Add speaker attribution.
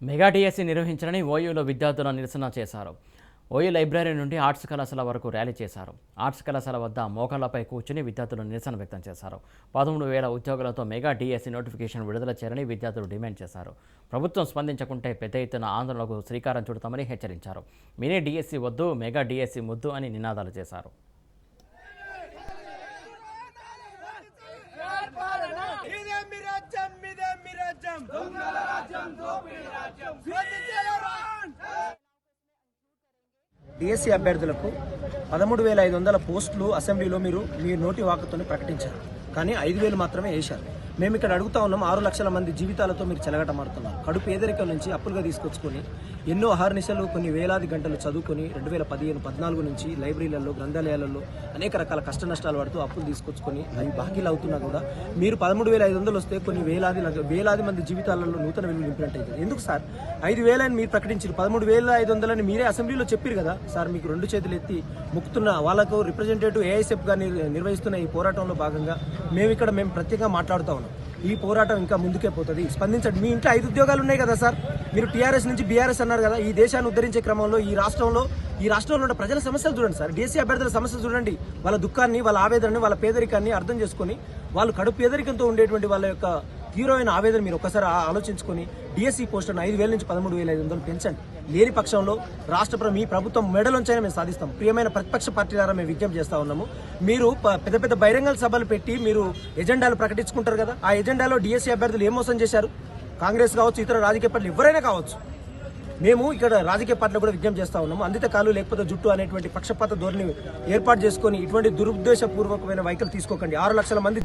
Speaker 1: Mega DSC నిర్వహించాలని ఓయూలో విద్యార్థుల నిరసన చేశారు. ఓయూ లైబ్రరీ నుండి ఆర్ట్స్ కళాశాల వరకు ర్యాలీ చేశారు. ఆర్ట్స్ కళాశాల వద్ద మోకాళ్లపై కూర్చుని విద్యార్థులు నిరసన వ్యక్తం చేశారు. 13,000 ఉద్యోగులతో మెగా డిఎస్సి నోటిఫికేషన్ విడుదల చేయాలని విద్యార్థులు డిమాండ్ చేశారు. ప్రభుత్వం స్పందించకుంటే పెద్ద ఎత్తున ఆందోళనకు శ్రీకారం చుడతామని హెచ్చరించారు. మినీ డిఎస్సి వద్దు, మెగా డిఎస్సి ముద్దు అని నినాదాలు చేశారు.
Speaker 2: డిఎస్సి అభ్యర్థులకు 13,500 పోస్టులు అసెంబ్లీలో మీరు మీ నోటి వాక్కుతో ప్రకటించారు. కానీ 5,000 మాత్రమే వేశారు. మేము ఇక్కడ అడుగుతా ఉన్నాం, 6 లక్షల మంది జీవితాలతో మీరు చెలగటమాడుతున్నారు. కడుపు పేదరికం నుంచి అప్పులుగా తీసుకొచ్చుకొని ఎన్నో అహర్నిశలు కొన్ని వేలాది గంటలు చదువుకొని 2015-14 నుంచి లైబ్రరీలలో గ్రంథాలయాలలో అనేక రకాల కష్ట నష్టాలు పడుతూ అప్పులు తీసుకొచ్చుకొని అవి బాకీలు అవుతున్నా కూడా మీరు 13,500 వస్తే కొన్ని వేలాది మంది జీవితాలలో నూతన వెలుగు నింపినట్టు అవుతుంది. ఎందుకు సార్ 5,000 అని మీరు ప్రకటించారు? 13,500 అని మీరే అసెంబ్లీలో చెప్పారు కదా సార్. మీకు 2 చేతులు ఎత్తి ముక్తున్న వాళ్ళకు రిప్రజెంటేటివ్ ఏఐఎస్ఎఫ్గా నిర్వహిస్తున్న ఈ పోరాటంలో భాగంగా మేము ప్రత్యేకంగా మాట్లాడుతూ ఉన్నాం. ఈ పోరాటం ఇంకా ముందుకే పోతుంది. స్పందించండి. మీ ఇంట్లో 5 ఉద్యోగాలు ఉన్నాయి కదా సార్. మీరు టీఆర్ఎస్ నుంచి బీఆర్ఎస్ అన్నారు కదా. ఈ దేశాన్ని ఉద్ధరించే క్రమంలో ఈ రాష్ట్రంలో ఉన్న ప్రజల సమస్యలు చూడండి సార్. డిఎస్సి అభ్యర్థుల సమస్యలు చూడండి. వాళ్ళ దుఃఖాన్ని, వాళ్ళ ఆవేదనని, వాళ్ళ పేదరికాన్ని అర్థం చేసుకొని వాళ్ళు కడుపు పేదరికంతో ఉండేటువంటి వాళ్ళ యొక్క తీవ్రమైన ఆవేదన మీరు ఒక్కసారి ఆలోచించుకొని డిఎస్సి పోస్టులను 5,000 నుంచి 13,500 పెంచండి. లేని పక్షంలో మీ ప్రభుత్వం మెడలోంచైనా మేము సాధిస్తాం. ప్రియమైన ప్రతిపక్ష పార్టీ ద్వారా మేము విజ్ఞప్తి చేస్తా ఉన్నాము. మీరు పెద్ద పెద్ద బహిరంగ సభలు పెట్టి మీరు ఎజెండాలు ప్రకటించుకుంటారు కదా. ఆ ఎజెండాలో డిఎస్సి అభ్యర్థులు ఏం మోసం చేశారు? కాంగ్రెస్ కావచ్చు, ఇతర రాజకీయ పార్టీలు ఎవరైనా కావచ్చు. మేము ఇక్కడ రాజకీయ పార్టీలు కూడా విజ్ఞప్తి చేస్తా ఉన్నాము. అందిత కాలు లేకపోతే జుట్టు అనేటువంటి పక్షపాత ధోరణి ఏర్పాటు చేసుకొని ఇటువంటి దురుద్దేశపూర్వకమైన వైఖరి తీసుకోకండి. 6 లక్షల మంది